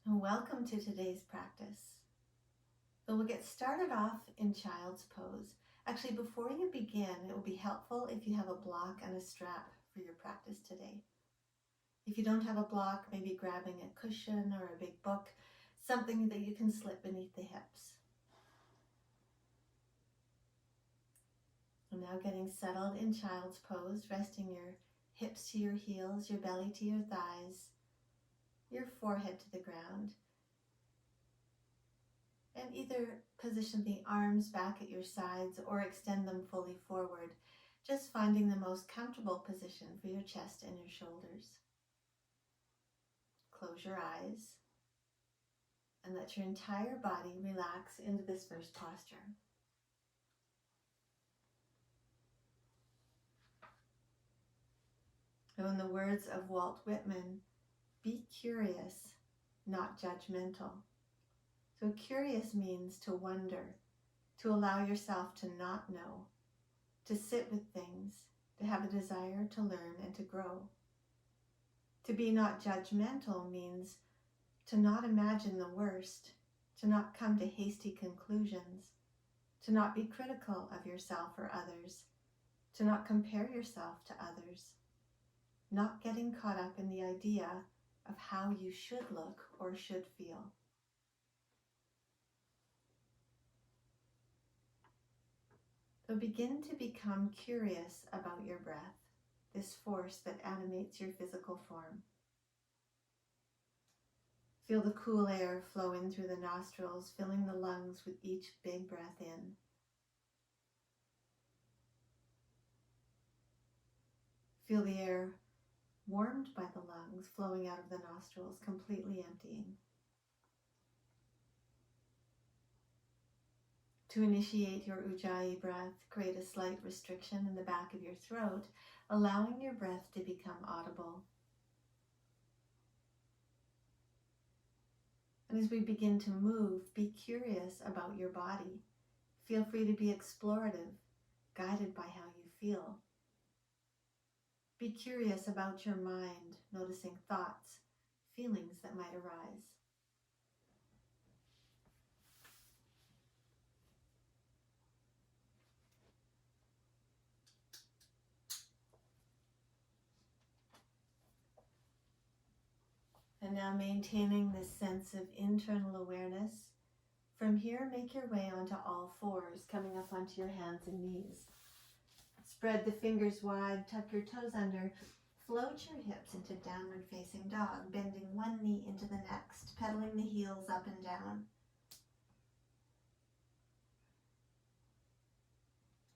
And welcome to today's practice. So we'll get started off in child's pose. Actually, before you begin, it will be helpful if you have a block and a strap for your practice today. If you don't have a block, maybe grabbing a cushion or a big book, something that you can slip beneath the hips. And now getting settled in child's pose, resting your hips to your heels, your belly to your thighs, your forehead to the ground. And either position the arms back at your sides or extend them fully forward, just finding the most comfortable position for your chest and your shoulders. Close your eyes and let your entire body relax into this first posture. So in the words of Walt Whitman, be curious, not judgmental. So curious means to wonder, to allow yourself to not know, to sit with things, to have a desire to learn and to grow. To be not judgmental means to not imagine the worst, to not come to hasty conclusions, to not be critical of yourself or others, to not compare yourself to others, not getting caught up in the idea of how you should look or should feel. So begin to become curious about your breath, this force that animates your physical form. Feel the cool air flow in through the nostrils, filling the lungs with each big breath in. Feel the air warmed by the lungs flowing out of the nostrils, completely emptying. To initiate your Ujjayi breath, create a slight restriction in the back of your throat, allowing your breath to become audible. And as we begin to move, be curious about your body. Feel free to be explorative, guided by how you feel. Be curious about your mind, noticing thoughts, feelings that might arise. And now maintaining this sense of internal awareness. From here, make your way onto all fours, coming up onto your hands and knees. Spread the fingers wide, tuck your toes under, float your hips into downward facing dog, bending one knee into the next, pedaling the heels up and down.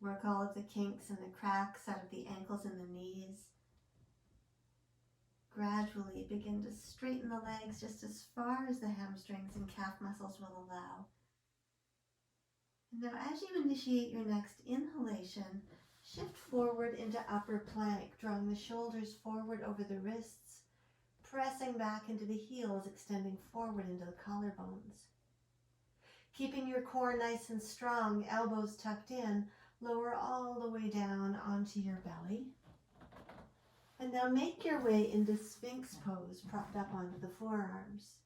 Work all of the kinks and the cracks out of the ankles and the knees. Gradually begin to straighten the legs just as far as the hamstrings and calf muscles will allow. And now as you initiate your next inhalation, shift forward into upper plank, drawing the shoulders forward over the wrists, pressing back into the heels, extending forward into the collarbones. Keeping your core nice and strong, elbows tucked in, lower all the way down onto your belly. And now make your way into Sphinx pose, propped up onto the forearms.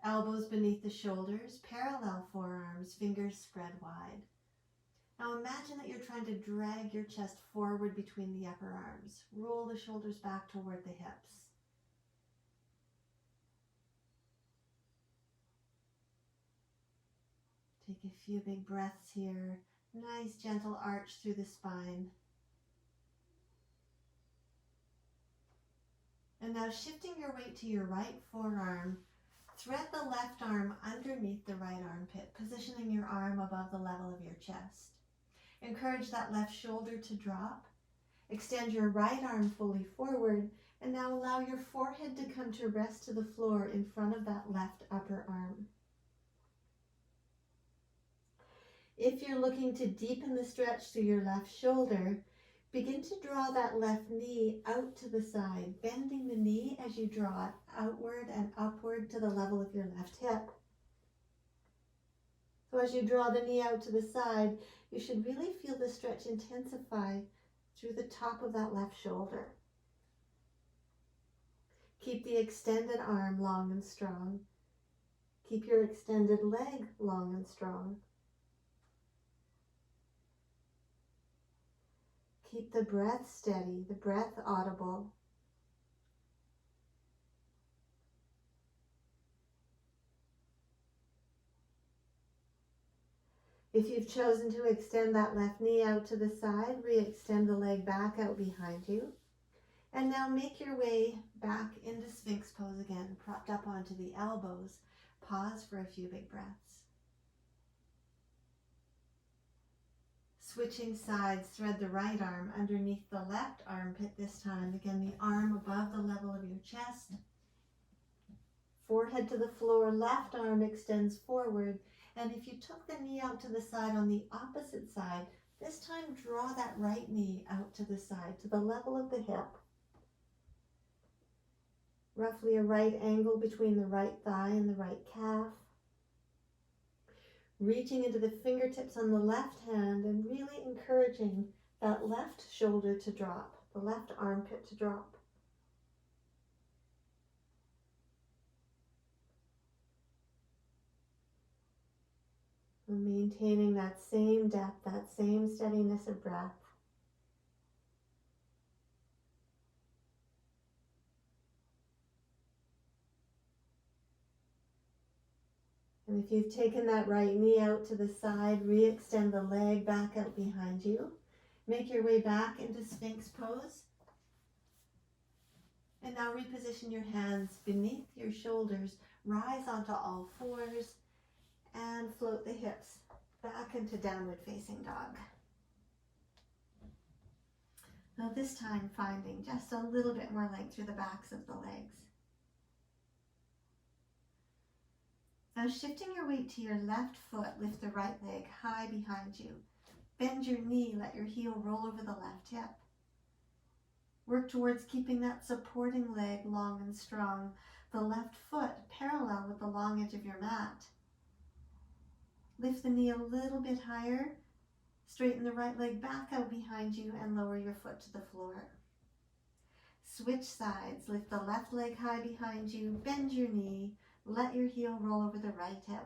Elbows beneath the shoulders, parallel forearms, fingers spread wide. Now imagine that you're trying to drag your chest forward between the upper arms. Roll the shoulders back toward the hips. Take a few big breaths here. Nice gentle arch through the spine. And now shifting your weight to your right forearm, thread the left arm underneath the right armpit, positioning your arm above the level of your chest. Encourage that left shoulder to drop. Extend your right arm fully forward, and now allow your forehead to come to rest to the floor in front of that left upper arm. If you're looking to deepen the stretch through your left shoulder, begin to draw that left knee out to the side, bending the knee as you draw it outward and upward to the level of your left hip. So as you draw the knee out to the side, you should really feel the stretch intensify through the top of that left shoulder. keep the extended arm long and strong. Keep your extended leg long and strong. Keep the breath steady, the breath audible. If you've chosen to extend that left knee out to the side, re-extend the leg back out behind you. And now make your way back into Sphinx pose again, propped up onto the elbows. Pause for a few big breaths. Switching sides, thread the right arm underneath the left armpit this time. Again, the arm above the level of your chest. Forehead to the floor, left arm extends forward. And if you took the knee out to the side on the opposite side, this time draw that right knee out to the side, to the level of the hip. Roughly a right angle between the right thigh and the right calf. Reaching into the fingertips on the left hand and really encouraging that left shoulder to drop, the left armpit to drop. And maintaining that same depth, that same steadiness of breath. And if you've taken that right knee out to the side, re-extend the leg back out behind you. Make your way back into Sphinx pose. And now reposition your hands beneath your shoulders. Rise onto all fours and float the hips back into downward facing dog. Now this time finding just a little bit more length through the backs of the legs. Now shifting your weight to your left foot, lift the right leg high behind you. Bend your knee, let your heel roll over the left hip. Work towards keeping that supporting leg long and strong. The left foot parallel with the long edge of your mat. Lift the knee a little bit higher. Straighten the right leg back out behind you and lower your foot to the floor. Switch sides. Lift the left leg high behind you. Bend your knee. Let your heel roll over the right hip.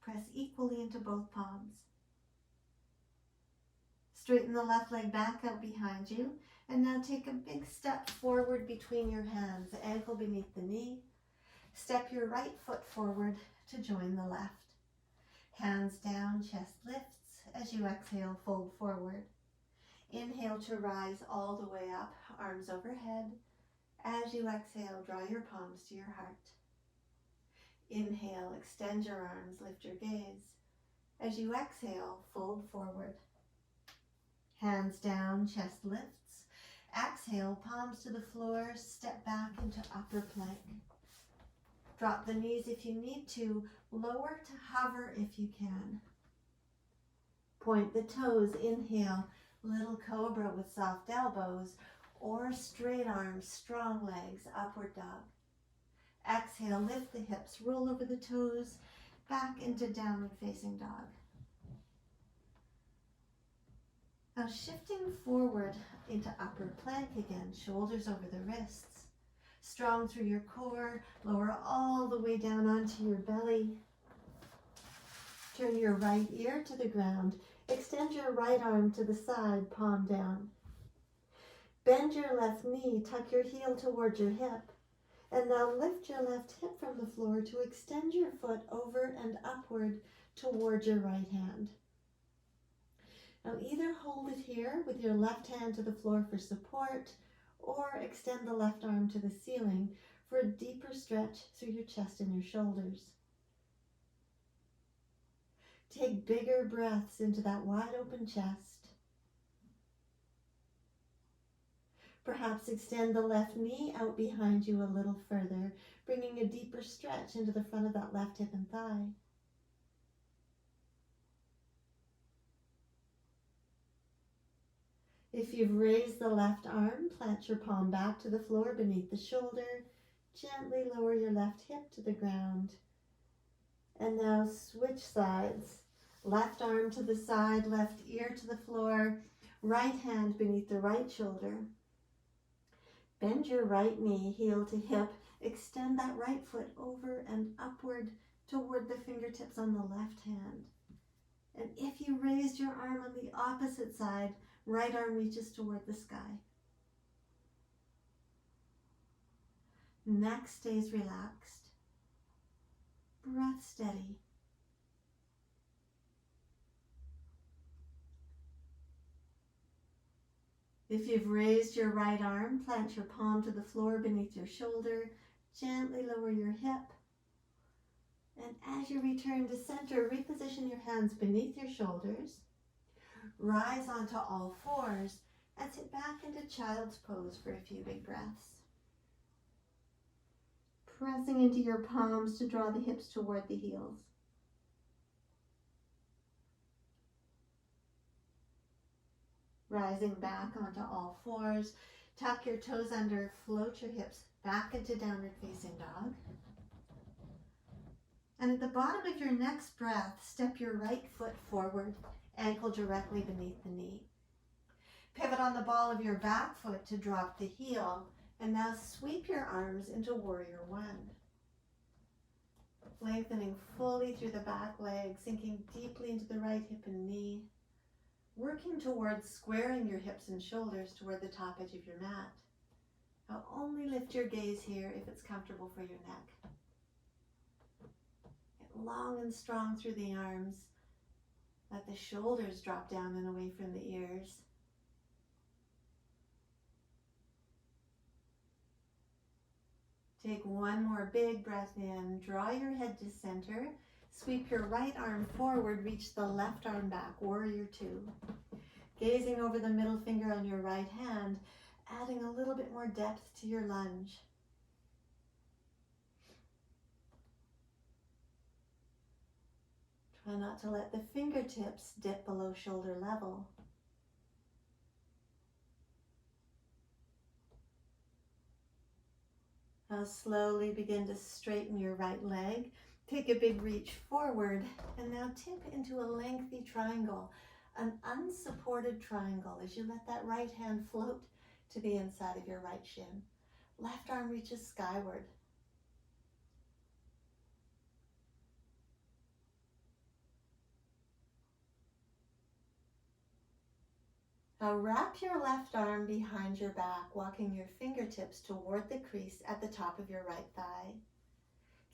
Press equally into both palms. Straighten the left leg back out behind you. And now take a big step forward between your hands, ankle beneath the knee. Step your right foot forward to join the left. Hands down, chest lifts. As you exhale, fold forward. Inhale to rise all the way up, arms overhead. As you exhale, draw your palms to your heart. Inhale, extend your arms, lift your gaze. As you exhale, fold forward. Hands down, chest lifts. Exhale, palms to the floor, step back into upper plank. Drop the knees if you need to, lower to hover if you can. Point the toes, inhale, little cobra with soft elbows, or straight arms, strong legs, upward dog. Exhale, lift the hips, roll over the toes, back into downward facing dog. Now shifting forward into upper plank again, shoulders over the wrists. Strong through your core, lower all the way down onto your belly. Turn your right ear to the ground. Extend your right arm to the side, palm down. Bend your left knee, tuck your heel towards your hip. And now lift your left hip from the floor to extend your foot over and upward towards your right hand. Now either hold it here with your left hand to the floor for support, or extend the left arm to the ceiling for a deeper stretch through your chest and your shoulders. Take bigger breaths into that wide open chest. Perhaps extend the left knee out behind you a little further, bringing a deeper stretch into the front of that left hip and thigh. If you've raised the left arm, plant your palm back to the floor beneath the shoulder. Gently lower your left hip to the ground. And now switch sides. Left arm to the side, left ear to the floor, right hand beneath the right shoulder. Bend your right knee, heel to hip. Extend that right foot over and upward toward the fingertips on the left hand. And if you raised your arm on the opposite side, right arm reaches toward the sky. Neck stays relaxed. Breath steady. If you've raised your right arm, plant your palm to the floor beneath your shoulder. Gently lower your hip. And as you return to center, reposition your hands beneath your shoulders. Rise onto all fours and sit back into child's pose for a few big breaths. Pressing into your palms to draw the hips toward the heels. Rising back onto all fours, tuck your toes under, float your hips back into downward facing dog. And at the bottom of your next breath, step your right foot forward, ankle directly beneath the knee. Pivot on the ball of your back foot to drop the heel, and now sweep your arms into Warrior One. Lengthening fully through the back leg, sinking deeply into the right hip and knee. Working towards squaring your hips and shoulders toward the top edge of your mat. Now only lift your gaze here if it's comfortable for your neck. Get long and strong through the arms. Let the shoulders drop down and away from the ears. Take one more big breath in. Draw your head to center. Sweep your right arm forward, reach the left arm back, Warrior Two. Gazing over the middle finger on your right hand, adding a little bit more depth to your lunge. Try not to let the fingertips dip below shoulder level. Now slowly begin to straighten your right leg. Take a big reach forward and now tip into a lengthy triangle, an unsupported triangle as you let that right hand float to the inside of your right shin. Left arm reaches skyward. Now wrap your left arm behind your back, walking your fingertips toward the crease at the top of your right thigh.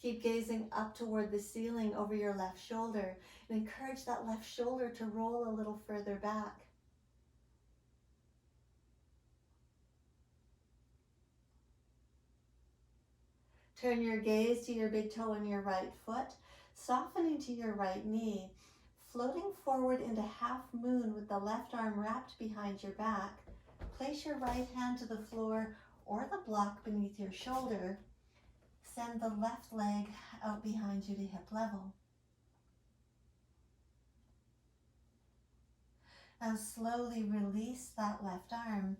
Keep gazing up toward the ceiling over your left shoulder and encourage that left shoulder to roll a little further back. Turn your gaze to your big toe on your right foot, softening to your right knee, floating forward into half moon with the left arm wrapped behind your back. Place your right hand to the floor or the block beneath your shoulder. Send the left leg out behind you to hip level. Now slowly release that left arm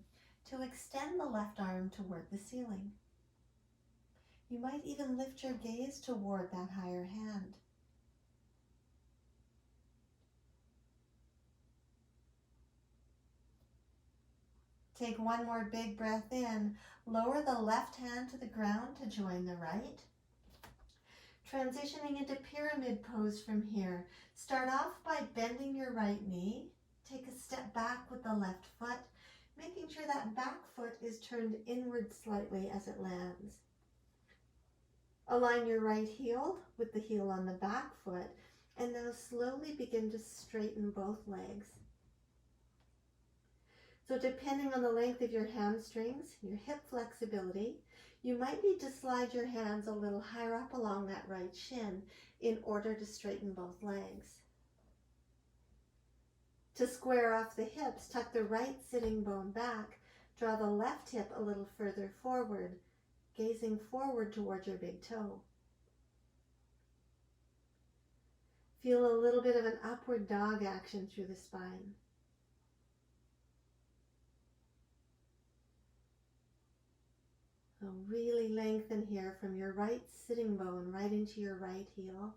to extend the left arm toward the ceiling. You might even lift your gaze toward that higher hand. Take one more big breath in. Lower the left hand to the ground to join the right. Transitioning into pyramid pose from here. Start off by bending your right knee. Take a step back with the left foot, making sure that back foot is turned inward slightly as it lands. Align your right heel with the heel on the back foot, and now slowly begin to straighten both legs. So depending on the length of your hamstrings, your hip flexibility, you might need to slide your hands a little higher up along that right shin in order to straighten both legs. To square off the hips, tuck the right sitting bone back, draw the left hip a little further forward, gazing forward towards your big toe. Feel a little bit of an upward dog action through the spine. So really lengthen here from your right sitting bone right into your right heel.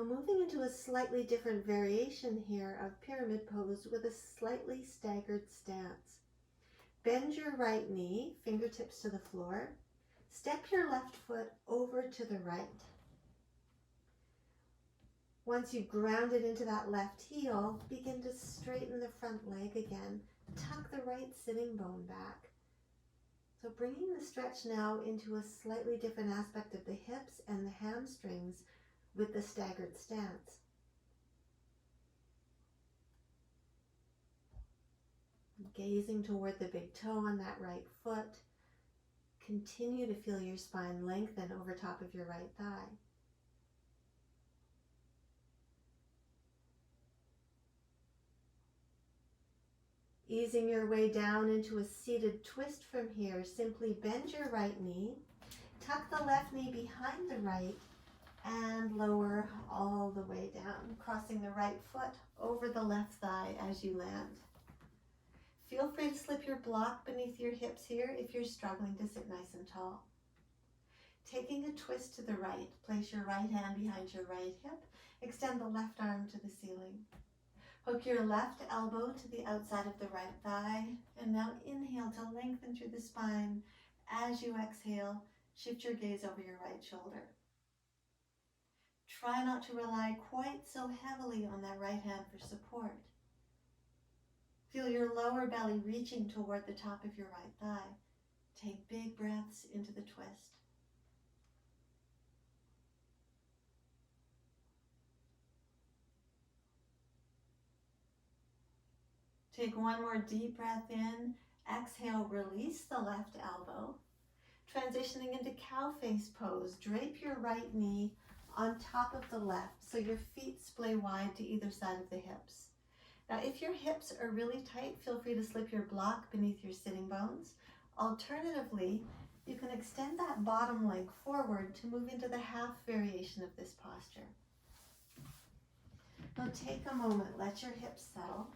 Now moving into a slightly different variation here of pyramid pose with a slightly staggered stance. Bend your right knee, fingertips to the floor. Step your left foot over to the right. Once you've grounded into that left heel, begin to straighten the front leg again. Tuck the right sitting bone back. So bringing the stretch now into a slightly different aspect of the hips and the hamstrings with the staggered stance. Gazing toward the big toe on that right foot. Continue to feel your spine lengthen over top of your right thigh. Easing your way down into a seated twist from here, simply bend your right knee, tuck the left knee behind the right, and lower all the way down, crossing the right foot over the left thigh as you land. Feel free to slip your block beneath your hips here if you're struggling to sit nice and tall. Taking a twist to the right, place your right hand behind your right hip, extend the left arm to the ceiling. Hook your left elbow to the outside of the right thigh, and now inhale to lengthen through the spine. As you exhale, shift your gaze over your right shoulder. Try not to rely quite so heavily on that right hand for support. Feel your lower belly reaching toward the top of your right thigh. Take big breaths into the twist. Take one more deep breath in. Exhale, release the left elbow. Transitioning into cow face pose, drape your right knee on top of the left so your feet splay wide to either side of the hips. Now, if your hips are really tight, feel free to slip your block beneath your sitting bones. Alternatively, you can extend that bottom leg forward to move into the half variation of this posture. Now take a moment, let your hips settle.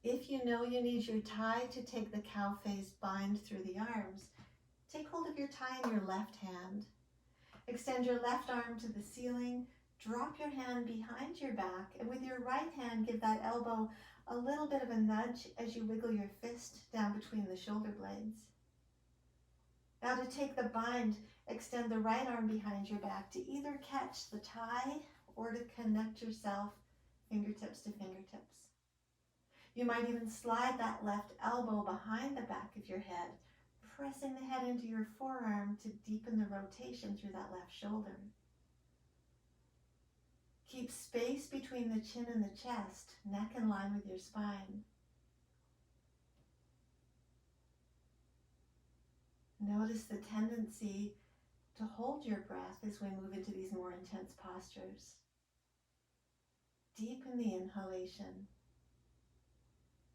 If you know you need your tie to take the cow face bind through the arms, take hold of your tie in your left hand. Extend your left arm to the ceiling, drop your hand behind your back, and with your right hand, give that elbow a little bit of a nudge as you wiggle your fist down between the shoulder blades. Now to take the bind, extend the right arm behind your back to either catch the tie or to connect yourself fingertips to fingertips. You might even slide that left elbow behind the back of your head, pressing the head into your forearm to deepen the rotation through that left shoulder. Keep space between the chin and the chest, neck in line with your spine. Notice the tendency to hold your breath as we move into these more intense postures. Deepen the inhalation.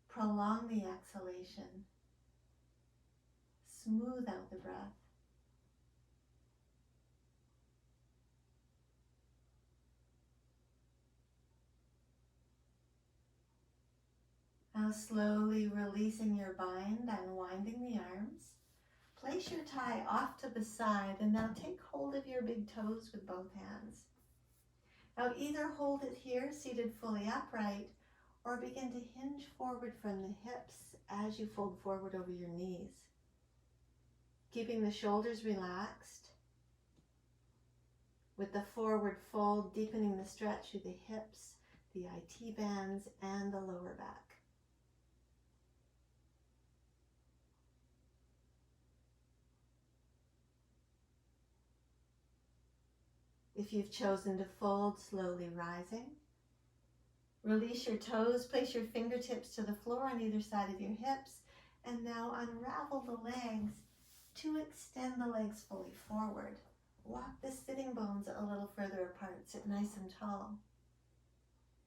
Prolong the exhalation. Smooth out the breath. Now slowly releasing your bind, unwinding the arms. Place your tie off to the side and now take hold of your big toes with both hands. Now either hold it here, seated fully upright, or begin to hinge forward from the hips as you fold forward over your knees. Keeping the shoulders relaxed, with the forward fold deepening the stretch through the hips, the IT bands, and the lower back. If you've chosen to fold, slowly rising. Release your toes, place your fingertips to the floor on either side of your hips, and now unravel the legs to extend the legs fully forward. Walk the sitting bones a little further apart, sit nice and tall.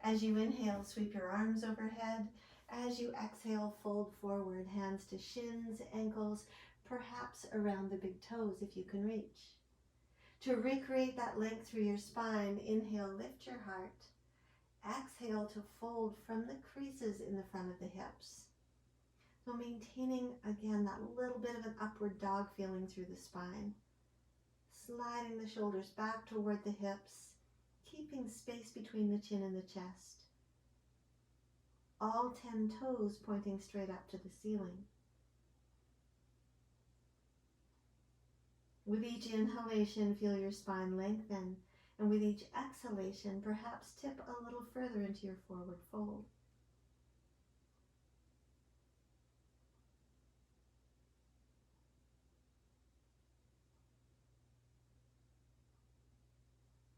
As you inhale, sweep your arms overhead. As you exhale, fold forward, hands to shins, ankles, perhaps around the big toes if you can reach. To recreate that length through your spine, inhale, lift your heart. Exhale to fold from the creases in the front of the hips. So maintaining, again, that little bit of an upward dog feeling through the spine. sliding the shoulders back toward the hips, keeping space between the chin and the chest. All 10 toes pointing straight up to the ceiling. With each inhalation, feel your spine lengthen, and with each exhalation, perhaps tip a little further into your forward fold.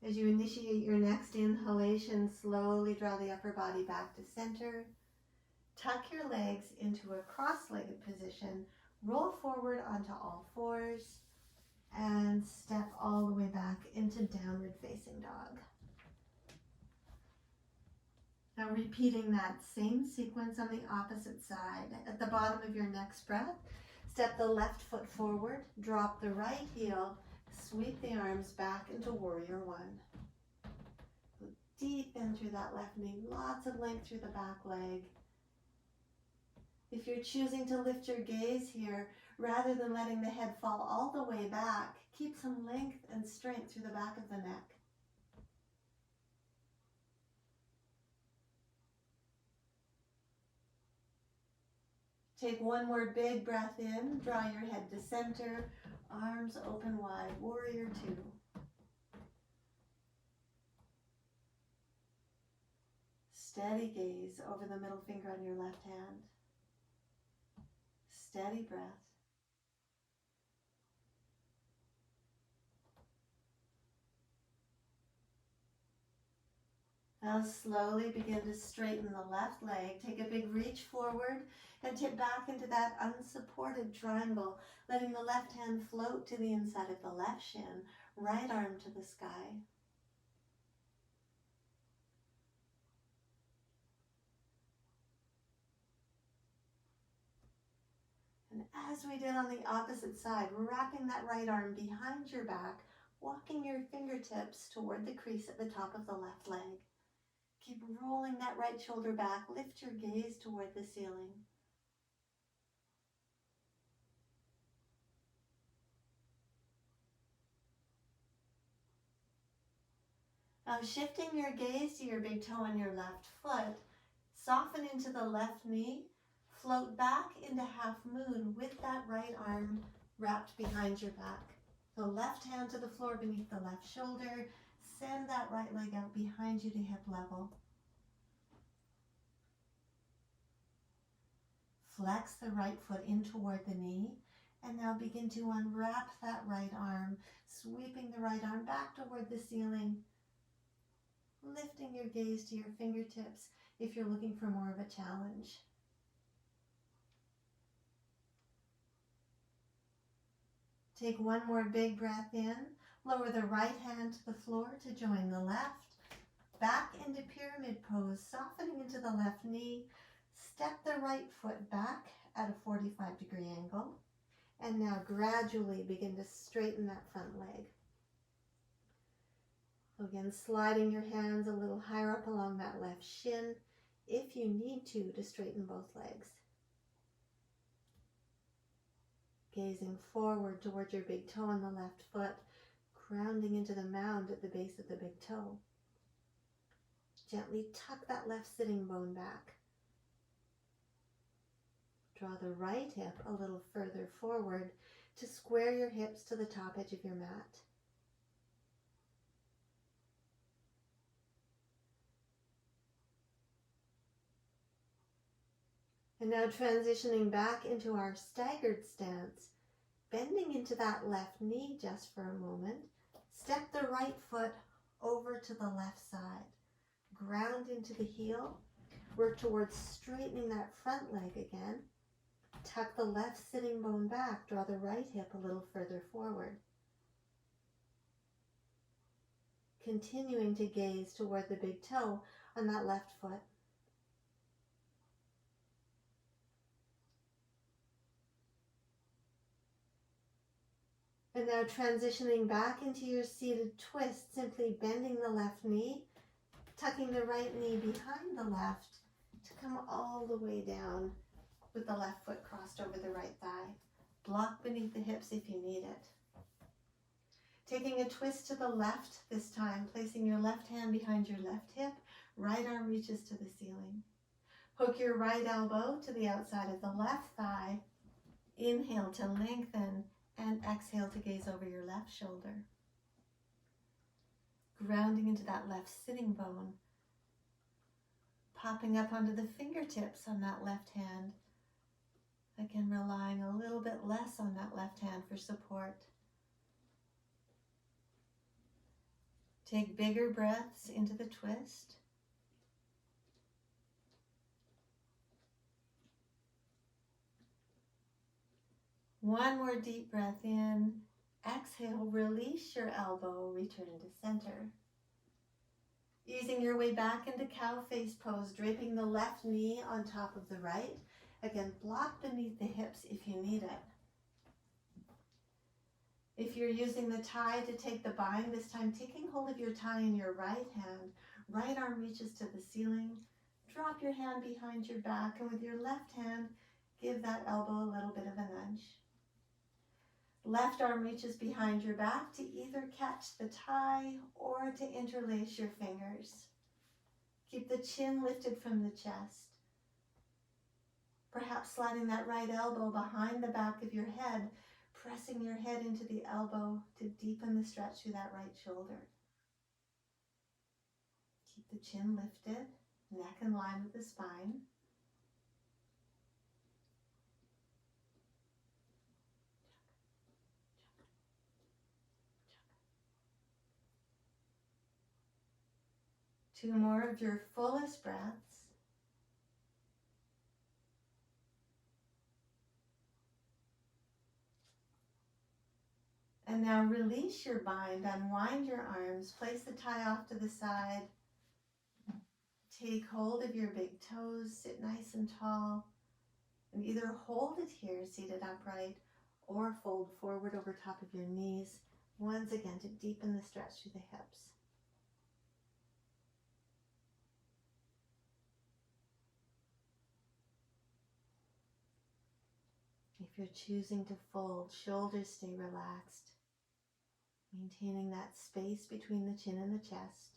As you initiate your next inhalation, slowly draw the upper body back to center. Tuck your legs into a cross-legged position. Roll forward onto all fours and step all the way back into downward facing dog. Now repeating that same sequence on the opposite side. At the bottom of your next breath, step the left foot forward, drop the right heel, sweep the arms back into warrior one. Deep in through that left knee, lots of length through the back leg. If you're choosing to lift your gaze here, rather than letting the head fall all the way back, keep some length and strength through the back of the neck. Take one more big breath in, draw your head to center, arms open wide, warrior two. Steady gaze over the middle finger on your left hand. Steady breath. Now slowly begin to straighten the left leg. Take a big reach forward and tip back into that unsupported triangle, letting the left hand float to the inside of the left shin, right arm to the sky. And as we did on the opposite side, wrapping that right arm behind your back, walking your fingertips toward the crease at the top of the left leg. Keep rolling that right shoulder back. Lift your gaze toward the ceiling. Now shifting your gaze to your big toe on your left foot, soften into the left knee, float back into half moon with that right arm wrapped behind your back. The left hand to the floor beneath the left shoulder, send that right leg out behind you to hip level. Flex the right foot in toward the knee, and now begin to unwrap that right arm, sweeping the right arm back toward the ceiling, lifting your gaze to your fingertips if you're looking for more of a challenge. Take one more big breath in, lower the right hand to the floor to join the left, back into pyramid pose, softening into the left knee, step the right foot back at a 45-degree angle, and now gradually begin to straighten that front leg. Again, sliding your hands a little higher up along that left shin, if you need to straighten both legs. Gazing forward towards your big toe on the left foot, grounding into the mound at the base of the big toe. Gently tuck that left sitting bone back. Draw the right hip a little further forward to square your hips to the top edge of your mat. And now transitioning back into our staggered stance, bending into that left knee just for a moment. Step the right foot over to the left side. Ground into the heel. Work towards straightening that front leg again. Tuck the left sitting bone back. Draw the right hip a little further forward. Continuing to gaze toward the big toe on that left foot. And now transitioning back into your seated twist, simply bending the left knee, tucking the right knee behind the left to come all the way down with the left foot crossed over the right thigh. Block beneath the hips if you need it. Taking a twist to the left this time, placing your left hand behind your left hip, right arm reaches to the ceiling. Hook your right elbow to the outside of the left thigh. Inhale to lengthen and exhale to gaze over your left shoulder. Grounding into that left sitting bone. Popping up onto the fingertips on that left hand. Again, relying a little bit less on that left hand for support. Take bigger breaths into the twist. One more deep breath in. Exhale, release your elbow, return to center. Easing your way back into cow face pose, draping the left knee on top of the right. Again, block beneath the hips if you need it. If you're using the tie to take the bind, this time taking hold of your tie in your right hand, right arm reaches to the ceiling. Drop your hand behind your back, and with your left hand, give that elbow a little bit of a nudge. Left arm reaches behind your back to either catch the tie or to interlace your fingers. Keep the chin lifted from the chest. Perhaps sliding that right elbow behind the back of your head, pressing your head into the elbow to deepen the stretch through that right shoulder. Keep the chin lifted, neck in line with the spine. Two more of your fullest breaths. And now release your bind, unwind your arms, place the tie off to the side. Take hold of your big toes, sit nice and tall, and either hold it here, seated upright, or fold forward over top of your knees, once again to deepen the stretch through the hips. If you're choosing to fold, shoulders stay relaxed, maintaining that space between the chin and the chest.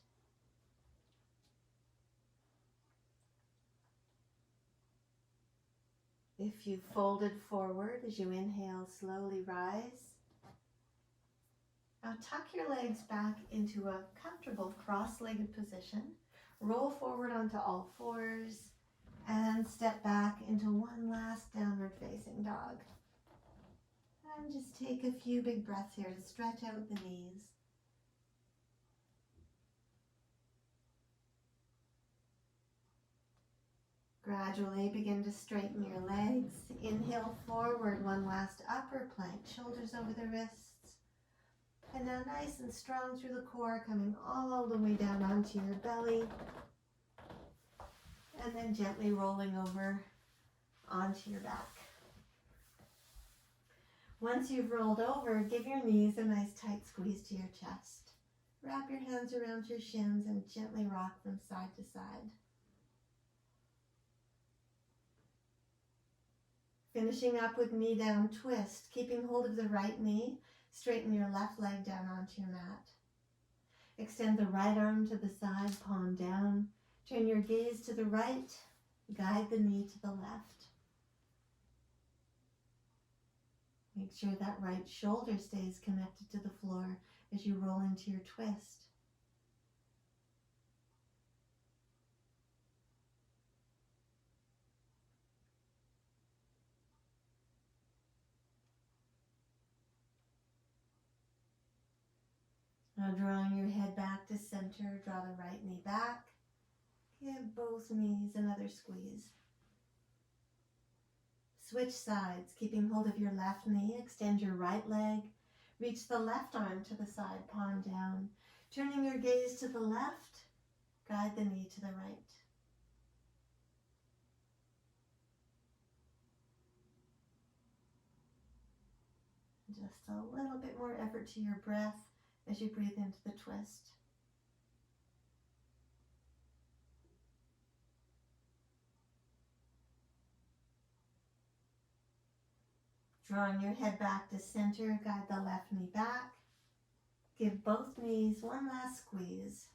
If you folded forward as you inhale, slowly rise. Now tuck your legs back into a comfortable cross-legged position. Roll forward onto all fours and step back into one last downward facing dog. And just take a few big breaths here to stretch out the knees. Gradually begin to straighten your legs. Inhale forward, one last upper plank, shoulders over the wrists. And now nice and strong through the core, coming all the way down onto your belly. And then gently rolling over onto your back. Once you've rolled over, give your knees a nice tight squeeze to your chest. Wrap your hands around your shins and gently rock them side to side. Finishing up with knee down twist, keeping hold of the right knee, straighten your left leg down onto your mat. Extend the right arm to the side, palm down. Turn your gaze to the right, guide the knee to the left. Make sure that right shoulder stays connected to the floor as you roll into your twist. Now drawing your head back to center, draw the right knee back. Give both knees another squeeze. Switch sides, keeping hold of your left knee, extend your right leg, reach the left arm to the side, palm down. Turning your gaze to the left, guide the knee to the right. Just a little bit more effort to your breath as you breathe into the twist. Drawing your head back to center, guide the left knee back. Give both knees one last squeeze.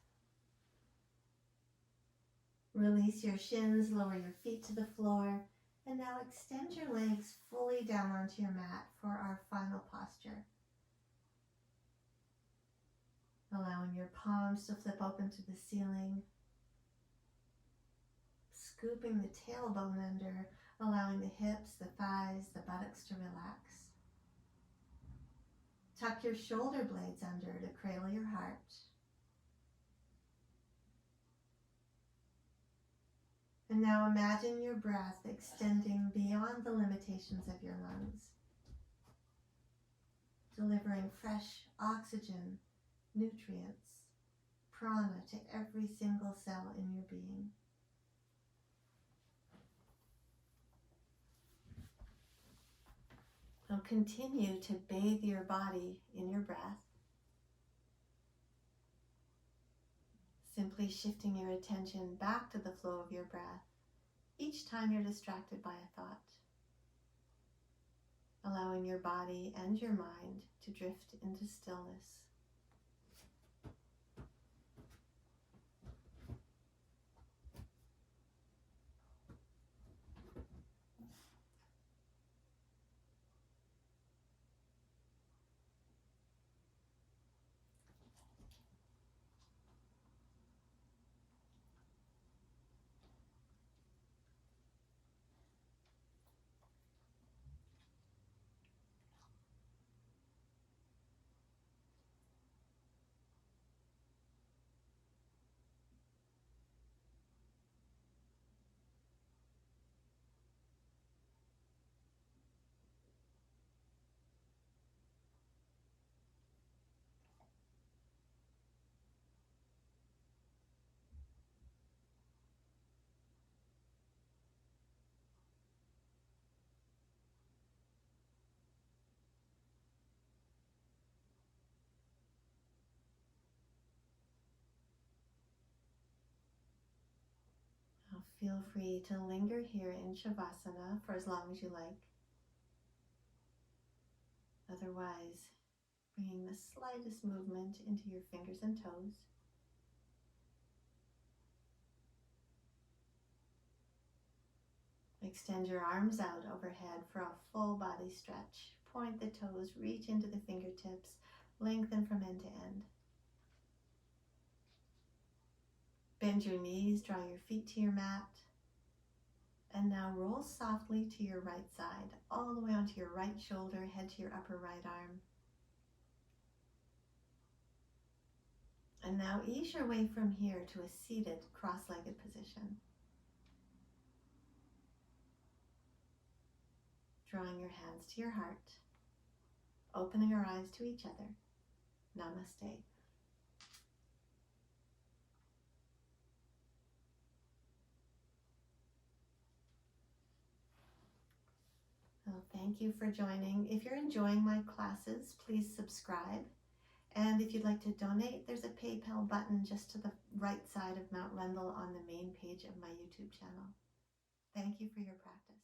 Release your shins, lower your feet to the floor, and now extend your legs fully down onto your mat for our final posture. Allowing your palms to flip open to the ceiling. Scooping the tailbone under, allowing the hips, the thighs, the buttocks to relax. Tuck your shoulder blades under to cradle your heart. And now imagine your breath extending beyond the limitations of your lungs, delivering fresh oxygen, nutrients, prana to every single cell in your being. Now continue to bathe your body in your breath, simply shifting your attention back to the flow of your breath each time you're distracted by a thought, allowing your body and your mind to drift into stillness. Now feel free to linger here in Shavasana for as long as you like. Otherwise, bringing the slightest movement into your fingers and toes. Extend your arms out overhead for a full body stretch. Point the toes, reach into the fingertips, lengthen from end to end. Bend your knees, draw your feet to your mat. And now roll softly to your right side, all the way onto your right shoulder, head to your upper right arm. And now ease your way from here to a seated, cross-legged position. Drawing your hands to your heart, opening our eyes to each other. Namaste. Well, thank you for joining. If you're enjoying my classes, please subscribe. And if you'd like to donate, there's a PayPal button just to the right side of Mount Rendell on the main page of my YouTube channel. Thank you for your practice.